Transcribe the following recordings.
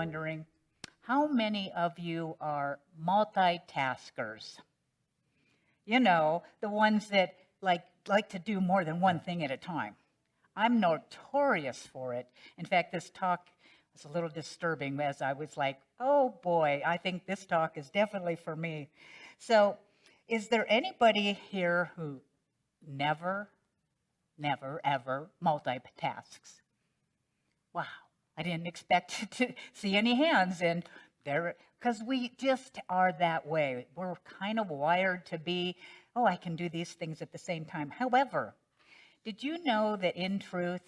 wondering, how many of you are multitaskers? You know, the ones that like to do more than one thing at a time. I'm notorious for it. In fact, this talk was a little disturbing as I was like, oh boy, I think this talk is definitely for me. So, is there anybody here who never, ever multitasks? Wow, I didn't expect to see any hands, and there, because we just are that way. We're kind of wired to be, oh, I can do these things at the same time. However, did you know that in truth,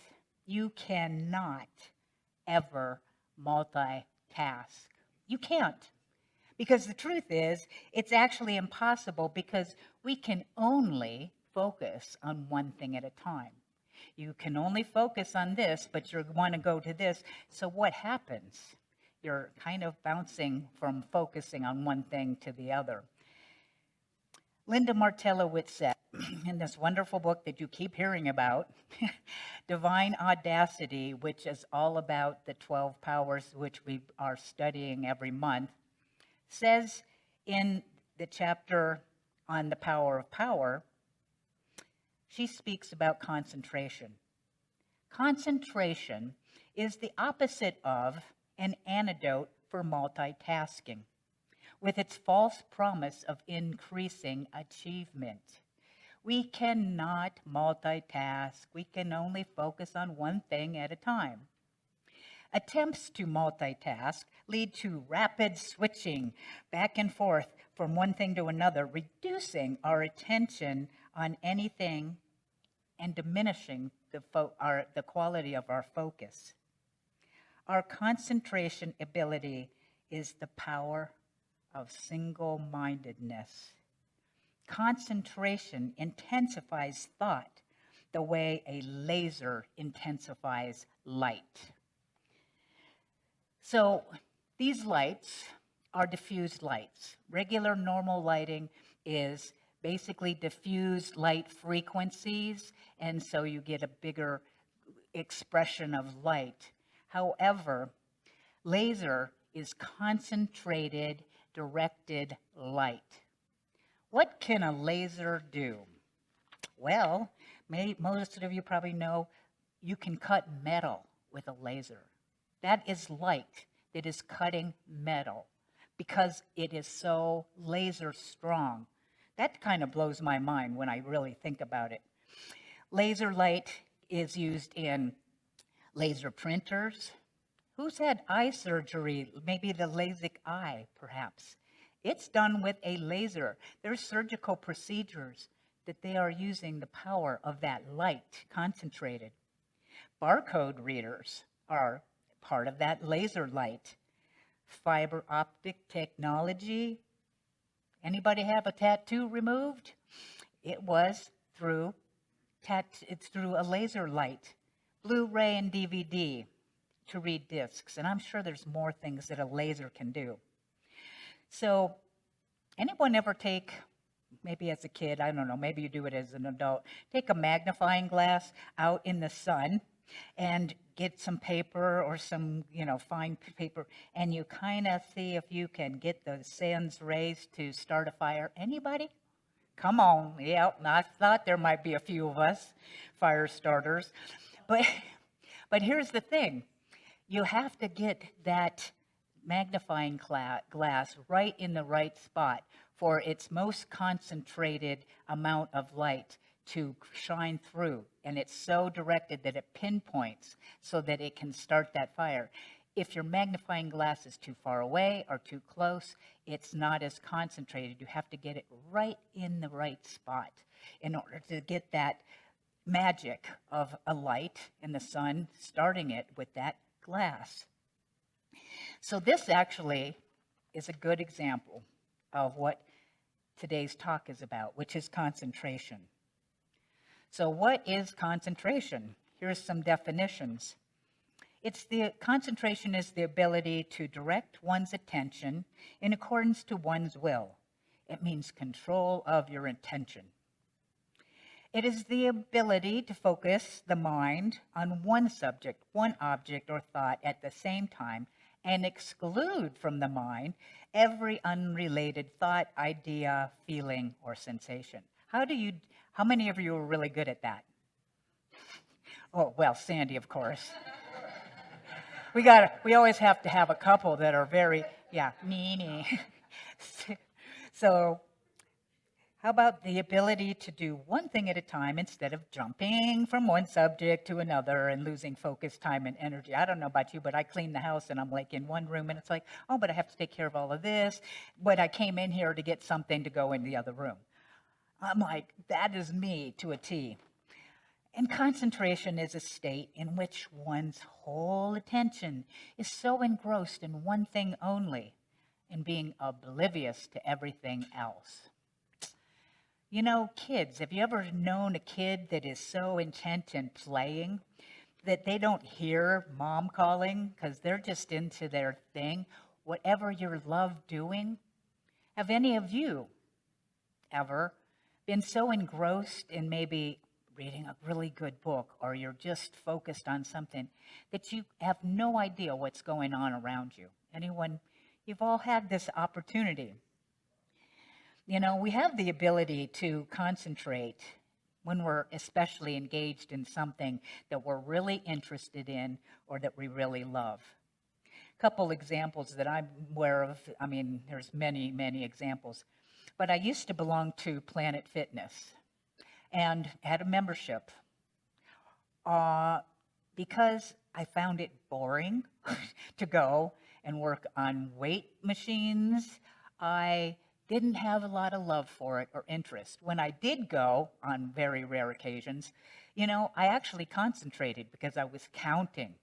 you cannot ever multitask? You can't. Because the truth is, it's actually impossible because we can only focus on one thing at a time. You can only focus on this, but you want to go to this. So what happens? You're kind of bouncing from focusing on one thing to the other. Linda Martellowitz said in this wonderful book that you keep hearing about, Divine Audacity, which is all about the 12 powers which we are studying every month, says in the chapter on the power of power, she speaks about concentration. Concentration is the opposite of an antidote for multitasking, with its false promise of increasing achievement. We cannot multitask. We can only focus on one thing at a time. Attempts to multitask lead to rapid switching back and forth from one thing to another, reducing our attention on anything and diminishing the quality of our focus. Our concentration ability is the power of single-mindedness. Concentration intensifies thought the way a laser intensifies light. So these lights are diffused lights. Regular normal lighting is basically diffused light frequencies, and so you get a bigger expression of light. However, laser is concentrated, directed light. What can a laser do? Well, most of you probably know you can cut metal with a laser. That is light that is cutting metal because it is so laser strong. That kind of blows my mind when I really think about it. Laser light is used in laser printers. Who's had eye surgery? Maybe the LASIK eye, perhaps. It's done with a laser. There's surgical procedures that they are using the power of that light concentrated. Barcode readers are part of that laser light. Fiber optic technology. Anybody have a tattoo removed? It was through a laser light. Blu-ray and DVD to read discs, and I'm sure there's more things that a laser can do. So, anyone ever take, maybe as a kid, I don't know, maybe you do it as an adult, take a magnifying glass out in the sun and get some paper or some, fine paper, and you kind of see if you can get the sun's rays to start a fire. Anybody? Come on. Yep, I thought there might be a few of us fire starters. But here's the thing. You have to get that magnifying glass right in the right spot for its most concentrated amount of light to shine through. And it's so directed that it pinpoints so that it can start that fire. If your magnifying glass is too far away or too close, it's not as concentrated. You have to get it right in the right spot in order to get that magic of a light in the sun, starting it with that glass. So this actually is a good example of what today's talk is about, which is concentration. So what is concentration? Here's some definitions. Concentration is the ability to direct one's attention in accordance to one's will. It means control of your attention. It is the ability to focus the mind on one subject, one object or thought at the same time and exclude from the mind every unrelated thought, idea, feeling, or sensation. How many of you are really good at that? Oh, well, Sandy, of course. We always have to have a couple that are very, yeah, me. So, how about the ability to do one thing at a time instead of jumping from one subject to another and losing focus, time, and energy? I don't know about you, but I clean the house and I'm like in one room and it's like, oh, but I have to take care of all of this. But I came in here to get something to go in the other room. I'm like, that is me to a T. And concentration is a state in which one's whole attention is so engrossed in one thing only and being oblivious to everything else. You know, kids, have you ever known a kid that is so intent in playing that they don't hear mom calling because they're just into their thing, whatever you love doing? Have any of you ever been so engrossed in maybe reading a really good book or you're just focused on something that you have no idea what's going on around you? Anyone? You've all had this opportunity. You know, we have the ability to concentrate when we're especially engaged in something that we're really interested in or that we really love. A couple examples that I'm aware of, I mean, there's many, many examples, but I used to belong to Planet Fitness and had a membership because I found it boring to go and work on weight machines. I didn't have a lot of love for it or interest. When I did go on very rare occasions, you know, I actually concentrated because I was counting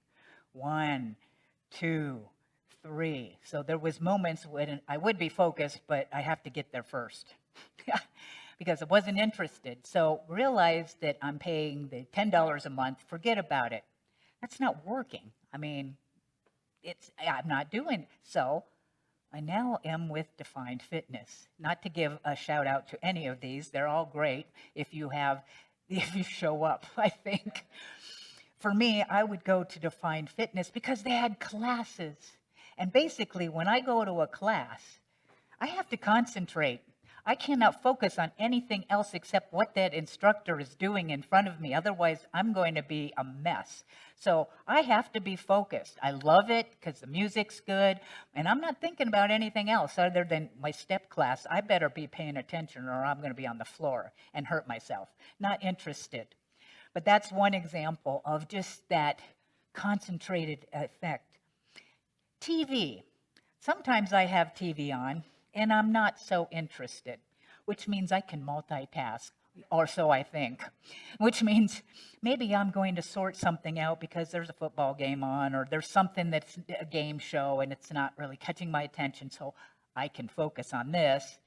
1, 2, 3. So there was moments when I would be focused, but I have to get there first because I wasn't interested. So realize that I'm paying the $10 a month, forget about it. That's not working. I mean, I'm not doing it. So I now am with Defined Fitness. Not to give a shout out to any of these. They're all great if you show up, I think. For me, I would go to Defined Fitness because they had classes. And basically, when I go to a class, I have to concentrate. I cannot focus on anything else except what that instructor is doing in front of me. Otherwise, I'm going to be a mess. So I have to be focused. I love it because the music's good, and I'm not thinking about anything else other than my step class. I better be paying attention or I'm going to be on the floor and hurt myself. Not interested. But that's one example of just that concentrated effect. TV. Sometimes I have TV on, and I'm not so interested, which means I can multitask, or so I think, which means maybe I'm going to sort something out because there's a football game on, or there's something that's a game show and it's not really catching my attention, so I can focus on this.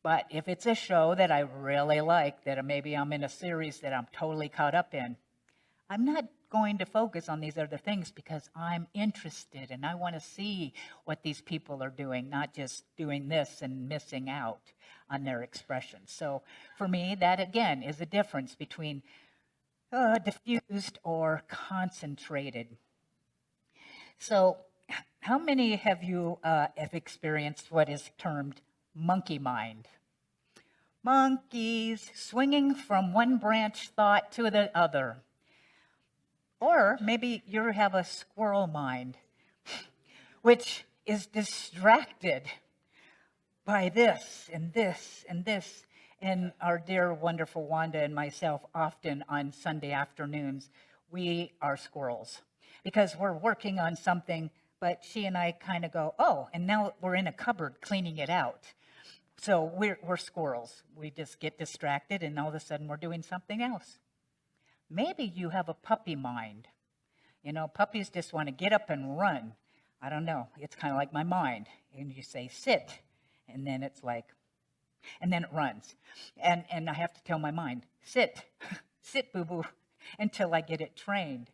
But if it's a show that I really like, that maybe I'm in a series that I'm totally caught up in, I'm not going to focus on these other things because I'm interested and I want to see what these people are doing, not just doing this and missing out on their expressions. So for me, that again is a difference between diffused or concentrated. So how many have you have experienced what is termed monkey mind? Monkeys swinging from one branch thought to the other. Or maybe you have a squirrel mind, which is distracted by this and this and this. And our dear, wonderful Wanda and myself, often on Sunday afternoons, we are squirrels because we're working on something, but she and I kind of go, oh, and now we're in a cupboard cleaning it out. So we're squirrels. We just get distracted, and all of a sudden we're doing something else. Maybe you have a puppy mind. You know, puppies just want to get up and run. I don't know. It's kind of like my mind. And you say, sit. And then it's like, and then it runs. And I have to tell my mind, sit, sit, boo-boo, until I get it trained.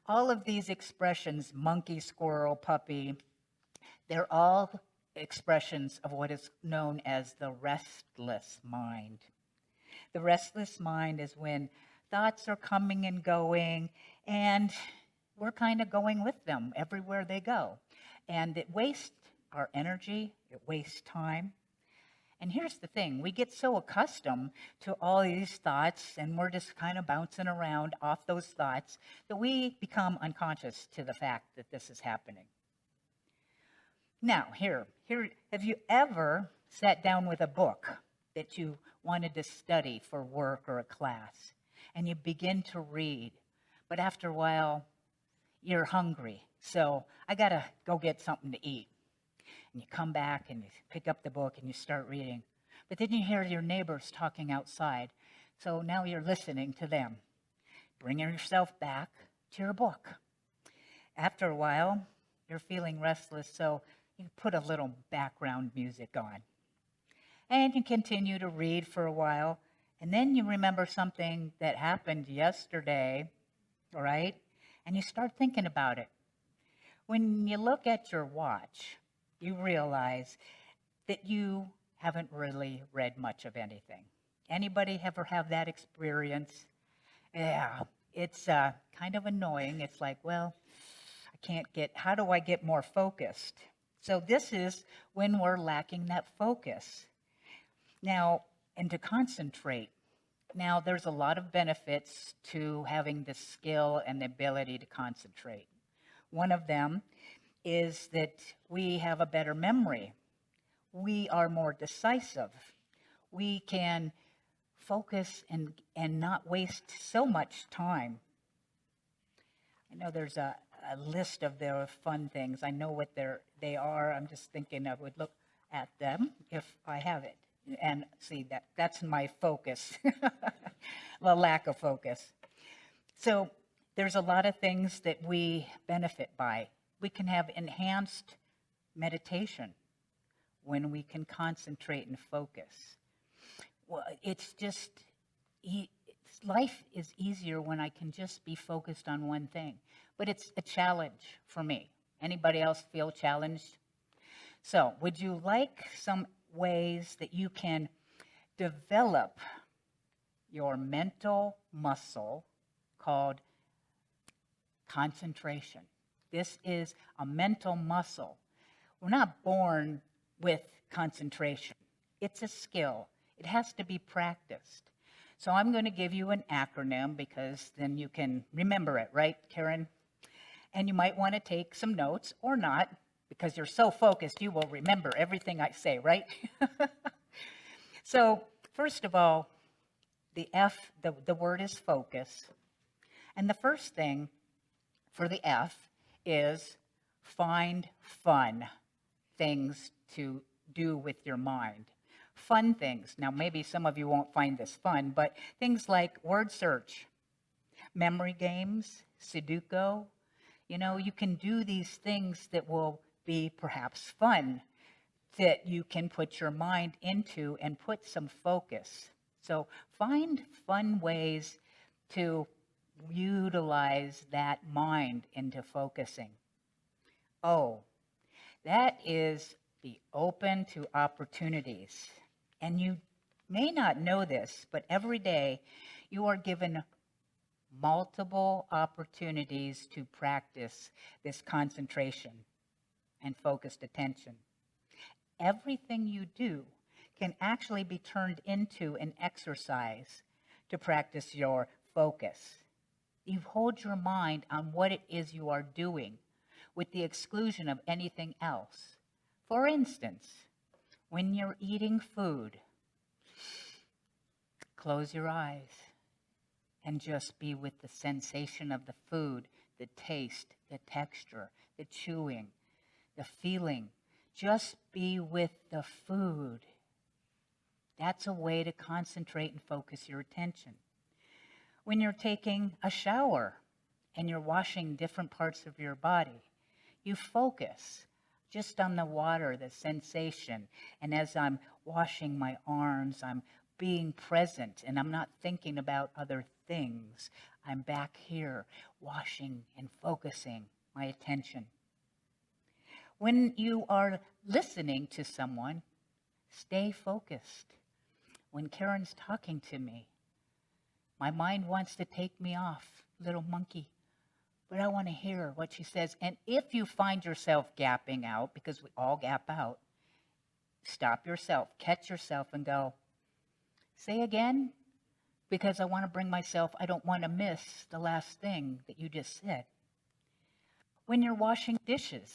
All of these expressions, monkey, squirrel, puppy, they're all expressions of what is known as the restless mind. The restless mind is when thoughts are coming and going, and we're kind of going with them everywhere they go. And it wastes our energy, it wastes time. And here's the thing, we get so accustomed to all these thoughts and we're just kind of bouncing around off those thoughts that we become unconscious to the fact that this is happening. Now, here, have you ever sat down with a book that you wanted to study for work or a class and you begin to read, but after a while you're hungry, so I gotta go get something to eat. And you come back and you pick up the book and you start reading. But then you hear your neighbors talking outside. So now you're listening to them. Bring yourself back to your book. After a while, you're feeling restless, so you put a little background music on. And you continue to read for a while. And then you remember something that happened yesterday, all right? And you start thinking about it. When you look at your watch, you realize that you haven't really read much of anything. Anybody ever have that experience? Yeah, it's kind of annoying. It's like, well, how do I get more focused? So this is when we're lacking that focus. Now, and to concentrate. Now, there's a lot of benefits to having the skill and the ability to concentrate. One of them is that we have a better memory. We are more decisive. We can focus and not waste so much time. I know there's a list of their fun things. I know what they are. I'm just thinking I would look at them if I have it. And see, that's my focus, the lack of focus. So there's a lot of things that we benefit by. We can have enhanced meditation when we can concentrate and focus. Well, life is easier when I can just be focused on one thing. But it's a challenge for me. Anybody else feel challenged? So, would you like some ways that you can develop your mental muscle called concentration? This is a mental muscle. We're not born with concentration. It's a skill. It has to be practiced. So I'm going to give you an acronym because then you can remember it, right, Karen? And you might want to take some notes or not, because you're so focused you will remember everything I say, right? So first of all, the F, the word is focus. And the first thing for the F is find fun things to do with your mind. Fun things. Now, maybe some of you won't find this fun, but things like word search, memory games, Sudoku. You know, you can do these things that will be perhaps fun, that you can put your mind into and put some focus. So find fun ways to utilize that mind into focusing. Oh, that is be open to opportunities. And you may not know this, but every day you are given multiple opportunities to practice this concentration and focused attention. Everything you do can actually be turned into an exercise to practice your focus. You hold your mind on what it is you are doing with the exclusion of anything else. For instance, when you're eating food, close your eyes and just be with the sensation of the food, the taste, the texture, the chewing, the feeling. Just be with the food. That's a way to concentrate and focus your attention. When you're taking a shower and you're washing different parts of your body, you focus just on the water, the sensation. And as I'm washing my arms, I'm being present and I'm not thinking about other things. I'm back here washing and focusing my attention. When you are listening to someone, stay focused. When Karen's talking to me, my mind wants to take me off, little monkey. but I want to hear what she says. And if you find yourself gapping out, because we all gap out, stop yourself, catch yourself, and go, say again, because I want to bring myself, I don't want to miss the last thing that you just said. When you're washing dishes,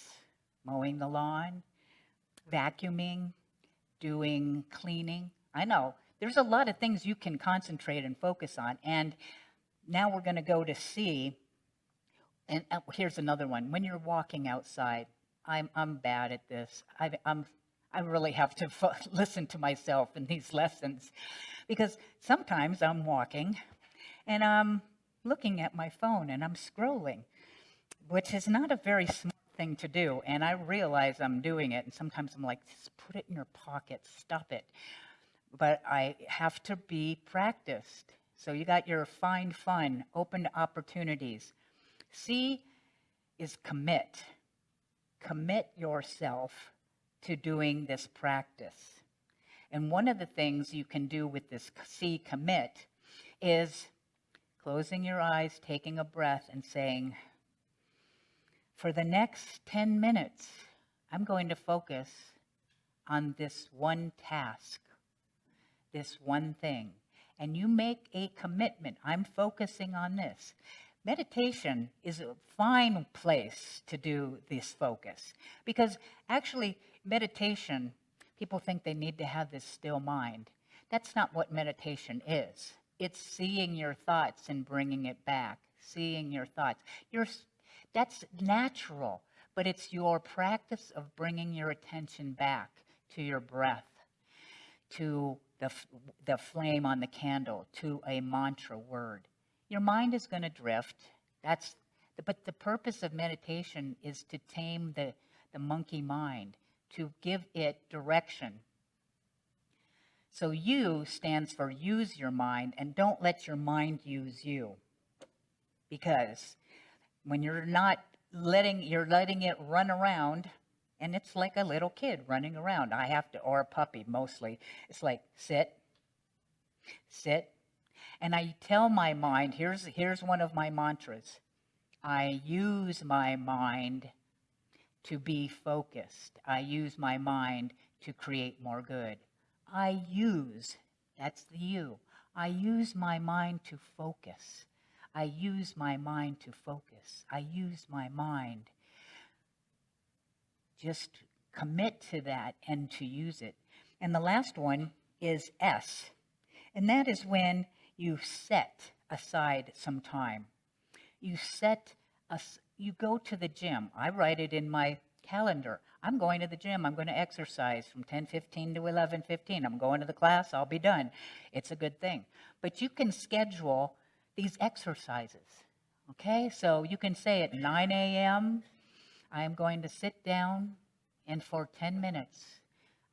mowing the lawn, vacuuming, doing cleaning, I know there's a lot of things you can concentrate and focus on. And now we're going to go to C. And here's another one. When you're walking outside, I'm bad at this. I really have to listen to myself in these lessons, because sometimes I'm walking and I'm looking at my phone and I'm scrolling, which is not a very smart thing to do. And I realize I'm doing it. And sometimes I'm like, just put it in your pocket, stop it. But I have to be practiced. So you got your find fun, open opportunities. C is commit. Commit yourself to doing this practice. And one of the things you can do with this C, commit, is closing your eyes, taking a breath, and saying, for the next 10 minutes, I'm going to focus on this one task, this one thing. And you make a commitment. I'm focusing on this. Meditation is a fine place to do this focus, because actually meditation, people think they need to have this still mind. That's not what meditation is. It's seeing your thoughts and bringing it back, seeing your thoughts. That's natural, but it's your practice of bringing your attention back to your breath, to the flame on the candle, to a mantra word. Your mind is going to drift. But the purpose of meditation is to tame the monkey mind, to give it direction. So U stands for use your mind, and don't let your mind use you. Because when you're letting it run around, and it's like a little kid running around. Or a puppy mostly. It's like, sit. And I tell my mind, here's one of my mantras. I use my mind to be focused. I use my mind to create more good. That's the U. I use my mind to focus. I use my mind to focus. I use my mind. Just commit to that and to use it. And the last one is S. And that is when you set aside some time. You go to the gym. I write it in my calendar. I'm going to the gym. I'm going to exercise from 10:15 to 11:15. I'm going to the class. I'll be done. It's a good thing. But you can schedule these exercises. Okay? So you can say at 9 a.m., I'm going to sit down, and for 10 minutes,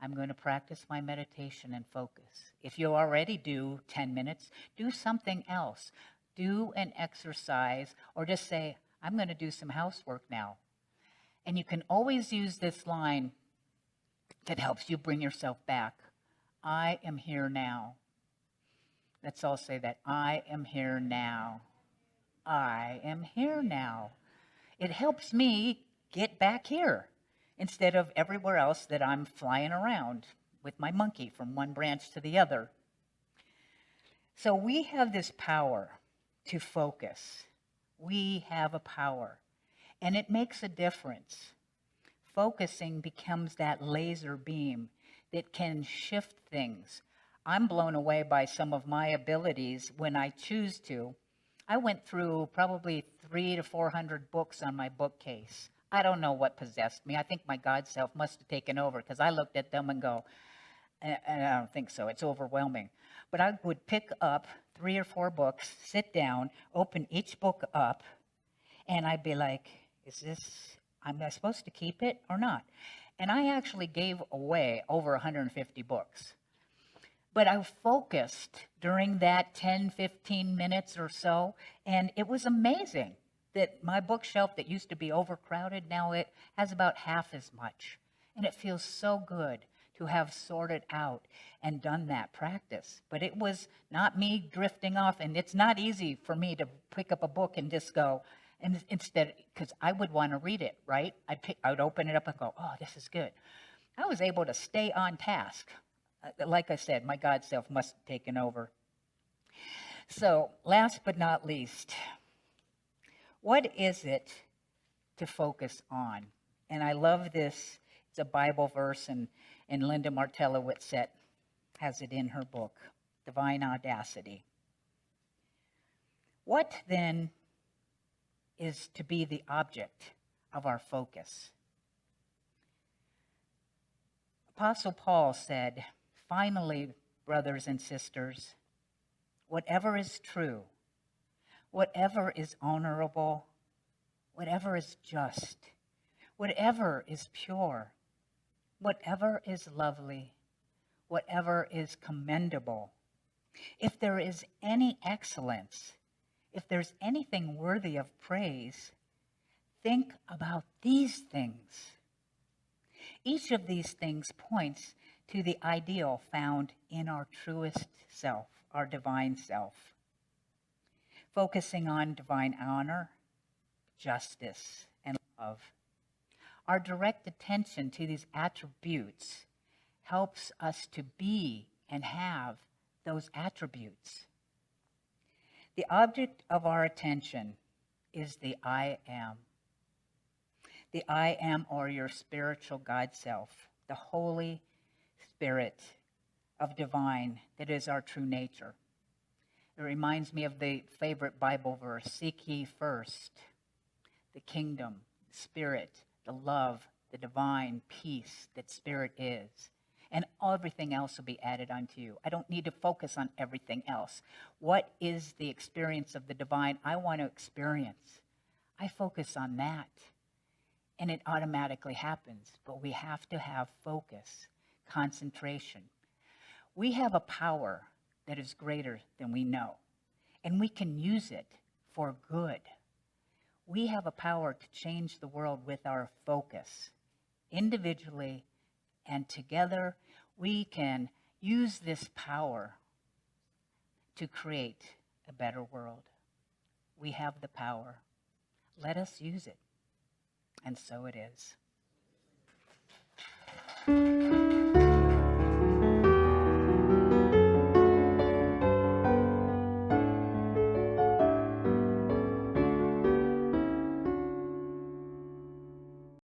I'm going to practice my meditation and focus. If you already do 10 minutes, do something else. Do an exercise, or just say, I'm going to do some housework now. And you can always use this line that helps you bring yourself back. I am here now. Let's all say that. I am here now. I am here now. It helps me get back here instead of everywhere else that I'm flying around with my monkey from one branch to the other. So we have this power to focus. We have a power, and it makes a difference. Focusing becomes that laser beam that can shift things. I'm blown away by some of my abilities when I choose to. I went through probably 300 to 400 books on my bookcase. I don't know what possessed me. I think my God self must have taken over, because I looked at them and go, and I don't think so. It's overwhelming. But I would pick up 3 or 4 books, sit down, open each book up, and I'd be like, am I supposed to keep it or not? And I actually gave away over 150 books. But I focused during that 10, 15 minutes or so, and it was amazing that my bookshelf that used to be overcrowded, now it has about half as much. And it feels so good to have sorted out and done that practice. But it was not me drifting off, and it's not easy for me to pick up a book and just go, And instead, because I would want to read it, right? I would open it up and go, oh, this is good. I was able to stay on task. Like I said, my God self must have taken over. So, last but not least, what is it to focus on? And I love this. It's a Bible verse, and Linda Martella-Whitsett has it in her book, Divine Audacity. What then is to be the object of our focus? Apostle Paul said, finally, brothers and sisters, whatever is true, whatever is honorable, whatever is just, whatever is pure, whatever is lovely, whatever is commendable, if there is any excellence, if there's anything worthy of praise, think about these things. Each of these things points to the ideal found in our truest self, our divine self. Focusing on divine honor, justice, and love. Our direct attention to these attributes helps us to be and have those attributes. The object of our attention is the I am. The I am, or your spiritual God self, the Holy Spirit of divine that is our true nature. It reminds me of the favorite Bible verse, seek ye first the kingdom, the spirit, the love, the divine peace that spirit is. And everything else will be added unto you. I don't need to focus on everything else. What is the experience of the divine I want to experience? I focus on that. And it automatically happens. But we have to have focus, concentration. We have a power that is greater than we know. And we can use it for good. We have a power to change the world with our focus. Individually and together, we can use this power to create a better world. We have the power. Let us use it. And so it is.